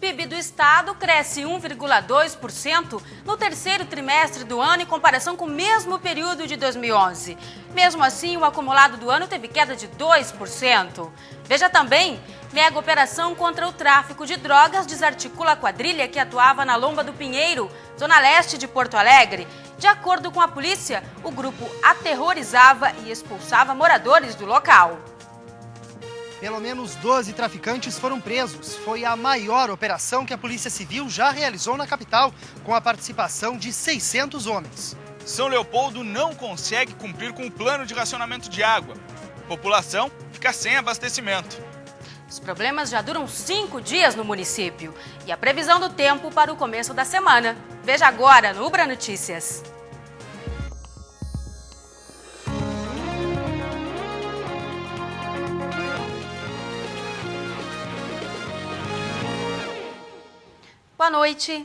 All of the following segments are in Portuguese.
PIB do estado cresce 1,2% no terceiro trimestre do ano em comparação com o mesmo período de 2011. Mesmo assim, o acumulado do ano teve queda de 2%. Veja também, mega operação contra o tráfico de drogas desarticula a quadrilha que atuava na Lomba do Pinheiro, zona leste de Porto Alegre. De acordo com a polícia, o grupo aterrorizava e expulsava moradores do local. Pelo menos 12 traficantes foram presos. Foi a maior operação que a Polícia Civil já realizou na capital, com a participação de 600 homens. São Leopoldo não consegue cumprir com o plano de racionamento de água. A população fica sem abastecimento. Os problemas já duram 5 dias no município. E a previsão do tempo para o começo da semana. Veja agora no Ubra Notícias. Boa noite.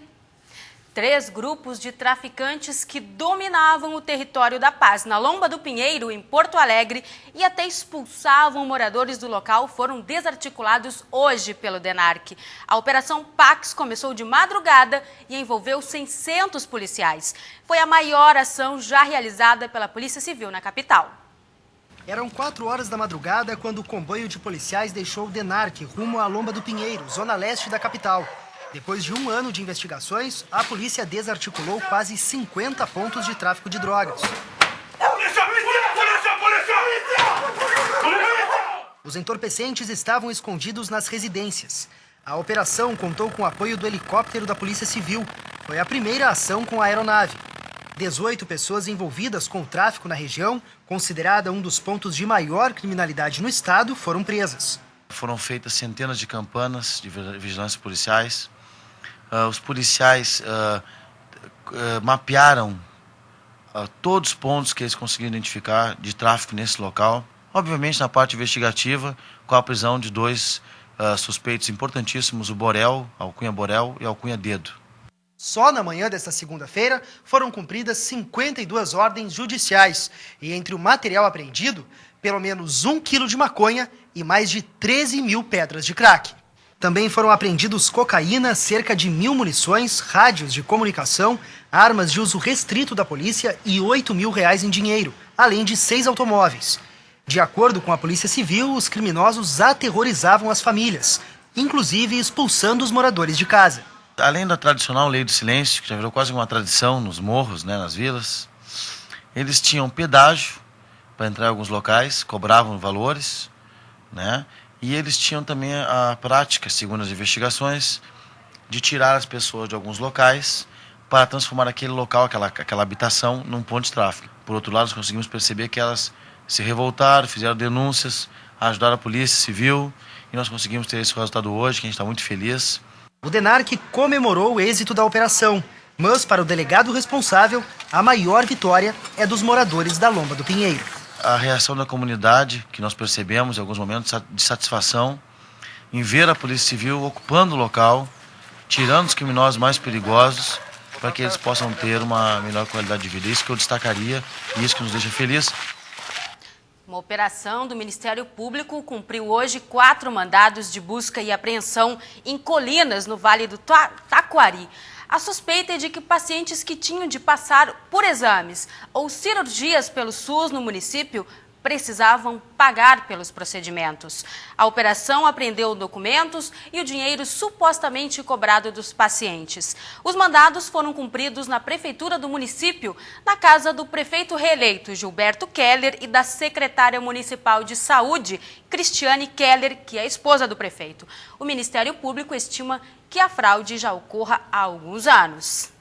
3 grupos de traficantes que dominavam o território da Paz, na Lomba do Pinheiro, em Porto Alegre, e até expulsavam moradores do local, foram desarticulados hoje pelo DENARC. A Operação Pax começou de madrugada e envolveu 600 policiais. Foi a maior ação já realizada pela Polícia Civil na capital. Eram 4 horas da madrugada quando o comboio de policiais deixou o DENARC rumo à Lomba do Pinheiro, zona leste da capital. Depois de 1 ano de investigações, a polícia desarticulou quase 50 pontos de tráfico de drogas. Polícia! Polícia! Polícia! Os entorpecentes estavam escondidos nas residências. A operação contou com o apoio do helicóptero da Polícia Civil. Foi a primeira ação com a aeronave. 18 pessoas envolvidas com o tráfico na região, considerada um dos pontos de maior criminalidade no estado, foram presas. Foram feitas centenas de campanas de vigilância policiais. Os policiais mapearam todos os pontos que eles conseguiram identificar de tráfico nesse local. Obviamente, na parte investigativa, com a prisão de 2 suspeitos importantíssimos, o Borel, Alcunha Borel e Alcunha Dedo. Só na manhã desta segunda-feira foram cumpridas 52 ordens judiciais e entre o material apreendido, pelo menos 1 quilo de maconha e mais de 13 mil pedras de crack. Também foram apreendidos cocaína, cerca de 1.000 munições, rádios de comunicação, armas de uso restrito da polícia e R$8 mil em dinheiro, além de 6 automóveis. De acordo com a Polícia Civil, os criminosos aterrorizavam as famílias, inclusive expulsando os moradores de casa. Além da tradicional lei do silêncio, que já virou quase uma tradição nos morros, nas vilas, eles tinham pedágio para entrar em alguns locais, cobravam valores, e eles tinham também a prática, segundo as investigações, de tirar as pessoas de alguns locais para transformar aquele local, aquela habitação, num ponto de tráfico. Por outro lado, nós conseguimos perceber que elas se revoltaram, fizeram denúncias, ajudaram a Polícia Civil e nós conseguimos ter esse resultado hoje, que a gente está muito feliz. O DENARC comemorou o êxito da operação, mas para o delegado responsável, a maior vitória é dos moradores da Lomba do Pinheiro. A reação da comunidade, que nós percebemos em alguns momentos de satisfação, em ver a Polícia Civil ocupando o local, tirando os criminosos mais perigosos, para que eles possam ter uma melhor qualidade de vida. Isso que eu destacaria e isso que nos deixa felizes. Uma operação do Ministério Público cumpriu hoje 4 mandados de busca e apreensão em Colinas, no Vale do Taquari. A suspeita é de que pacientes que tinham de passar por exames ou cirurgias pelo SUS no município precisavam pagar pelos procedimentos. A operação apreendeu documentos e o dinheiro supostamente cobrado dos pacientes. Os mandados foram cumpridos na prefeitura do município, na casa do prefeito reeleito Gilberto Keller e da secretária municipal de saúde, Cristiane Keller, que é a esposa do prefeito. O Ministério Público estima que a fraude já ocorra há alguns anos.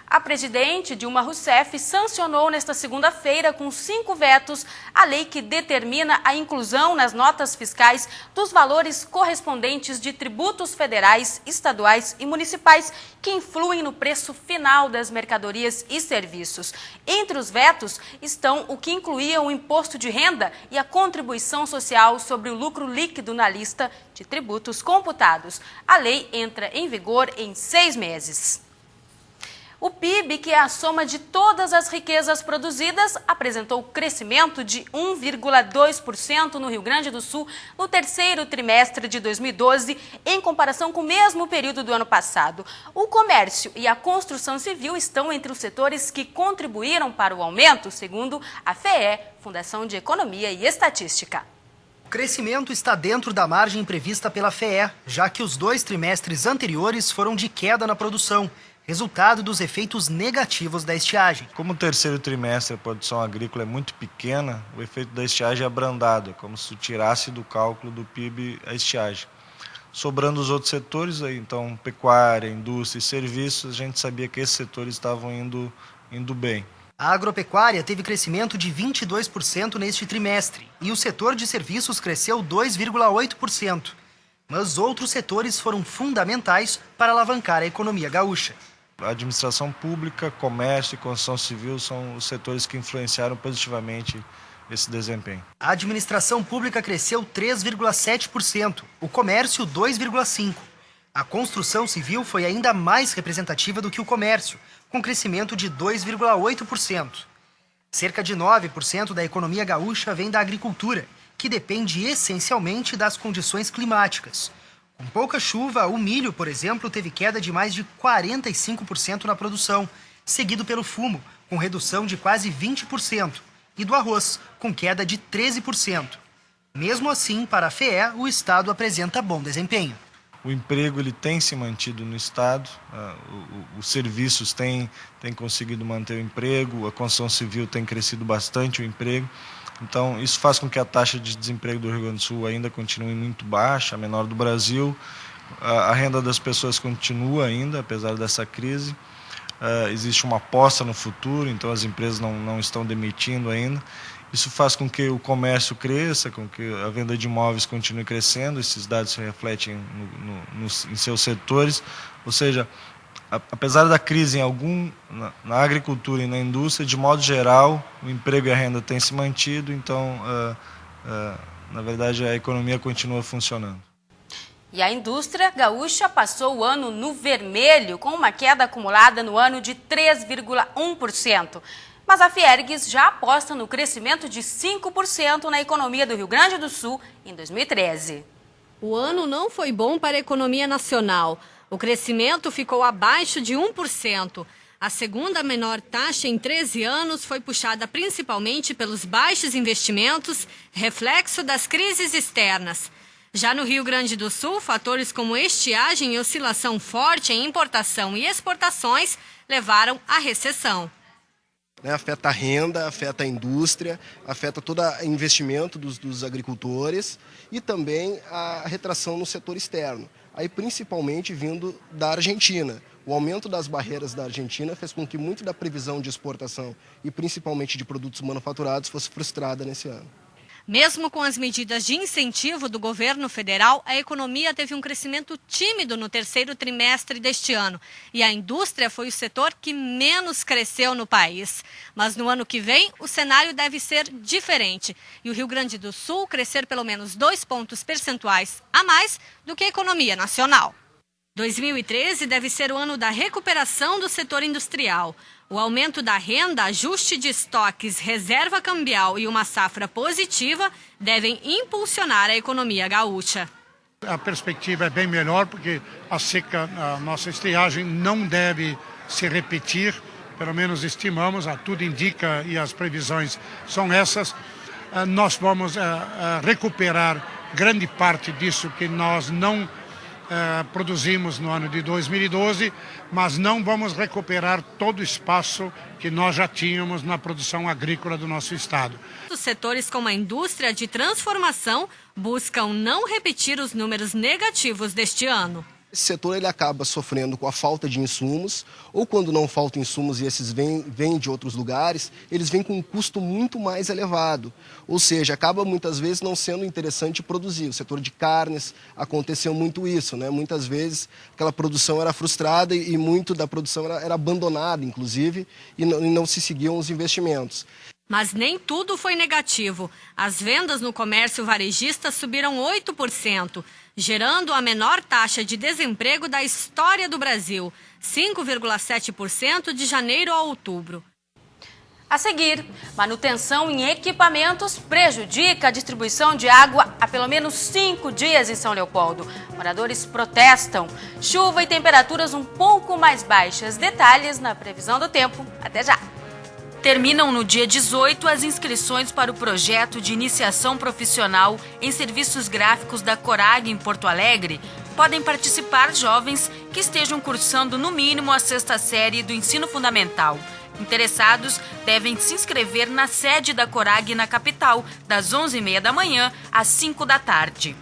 A presidente Dilma Rousseff sancionou nesta segunda-feira, com 5 vetos, a lei que determina a inclusão nas notas fiscais dos valores correspondentes de tributos federais, estaduais e municipais que influem no preço final das mercadorias e serviços. Entre os vetos estão o que incluía o imposto de renda e a contribuição social sobre o lucro líquido na lista de tributos computados. A lei entra em vigor em 6 meses. O PIB, que é a soma de todas as riquezas produzidas, apresentou crescimento de 1,2% no Rio Grande do Sul no terceiro trimestre de 2012, em comparação com o mesmo período do ano passado. O comércio e a construção civil estão entre os setores que contribuíram para o aumento, segundo a FEE, Fundação de Economia e Estatística. O crescimento está dentro da margem prevista pela FEE, já que os 2 trimestres anteriores foram de queda na produção, resultado dos efeitos negativos da estiagem. Como o terceiro trimestre a produção agrícola é muito pequena, o efeito da estiagem é abrandado, como se tirasse do cálculo do PIB a estiagem. Sobrando os outros setores, aí, então pecuária, indústria e serviços, a gente sabia que esses setores estavam indo bem. A agropecuária teve crescimento de 22% neste trimestre e o setor de serviços cresceu 2,8%. Mas outros setores foram fundamentais para alavancar a economia gaúcha. A administração pública, comércio e construção civil são os setores que influenciaram positivamente esse desempenho. A administração pública cresceu 3,7%, o comércio 2,5%. A construção civil foi ainda mais representativa do que o comércio, com crescimento de 2,8%. Cerca de 9% da economia gaúcha vem da agricultura, que depende essencialmente das condições climáticas. Com pouca chuva, o milho, por exemplo, teve queda de mais de 45% na produção, seguido pelo fumo, com redução de quase 20%, e do arroz, com queda de 13%. Mesmo assim, para a FEE, o Estado apresenta bom desempenho. O emprego ele tem se mantido no Estado, os serviços têm conseguido manter o emprego, a construção civil tem crescido bastante o emprego. Então, isso faz com que a taxa de desemprego do Rio Grande do Sul ainda continue muito baixa, a menor do Brasil. A renda das pessoas continua ainda, apesar dessa crise. Existe uma aposta no futuro, então as empresas não estão demitindo ainda. Isso faz com que o comércio cresça, com que a venda de imóveis continue crescendo. Esses dados se refletem em seus setores. Ou seja, apesar da crise na agricultura e na indústria, de modo geral, o emprego e a renda têm se mantido, então, na verdade, a economia continua funcionando. E a indústria gaúcha passou o ano no vermelho, com uma queda acumulada no ano de 3,1%. Mas a Fiergues já aposta no crescimento de 5% na economia do Rio Grande do Sul em 2013. O ano não foi bom para a economia nacional. O crescimento ficou abaixo de 1%. A segunda menor taxa em 13 anos foi puxada principalmente pelos baixos investimentos, reflexo das crises externas. Já no Rio Grande do Sul, fatores como estiagem e oscilação forte em importação e exportações levaram à recessão. Afeta a renda, afeta a indústria, afeta todo o investimento dos agricultores e também a retração no setor externo. Aí principalmente vindo da Argentina. O aumento das barreiras da Argentina fez com que muito da previsão de exportação e principalmente de produtos manufaturados fosse frustrada nesse ano. Mesmo com as medidas de incentivo do governo federal, a economia teve um crescimento tímido no terceiro trimestre deste ano. E a indústria foi o setor que menos cresceu no país. Mas no ano que vem, o cenário deve ser diferente. E o Rio Grande do Sul crescer pelo menos 2 pontos percentuais a mais do que a economia nacional. 2013 deve ser o ano da recuperação do setor industrial. O aumento da renda, ajuste de estoques, reserva cambial e uma safra positiva devem impulsionar a economia gaúcha. A perspectiva é bem melhor porque a seca, a nossa estiagem não deve se repetir, pelo menos estimamos, tudo indica e as previsões são essas. Nós vamos recuperar grande parte disso que nós não produzimos no ano de 2012, mas não vamos recuperar todo o espaço que nós já tínhamos na produção agrícola do nosso estado. Os setores como a indústria de transformação buscam não repetir os números negativos deste ano. Esse setor ele acaba sofrendo com a falta de insumos, ou quando não faltam insumos e esses vêm de outros lugares, eles vêm com um custo muito mais elevado. Ou seja, acaba muitas vezes não sendo interessante produzir. O setor de carnes aconteceu muito isso, né? Muitas vezes aquela produção era frustrada e muito da produção era abandonada, inclusive, e não se seguiam os investimentos. Mas nem tudo foi negativo. As vendas no comércio varejista subiram 8%, gerando a menor taxa de desemprego da história do Brasil. 5,7% de janeiro a outubro. A seguir, manutenção em equipamentos prejudica a distribuição de água há pelo menos 5 dias em São Leopoldo. Moradores protestam. Chuva e temperaturas um pouco mais baixas. Detalhes na previsão do tempo. Até já! Terminam no dia 18 as inscrições para o projeto de iniciação profissional em serviços gráficos da Corag em Porto Alegre. Podem participar jovens que estejam cursando no mínimo a 6ª série do ensino fundamental. Interessados devem se inscrever na sede da Corag na capital, das 11h30 da manhã às 5 da tarde.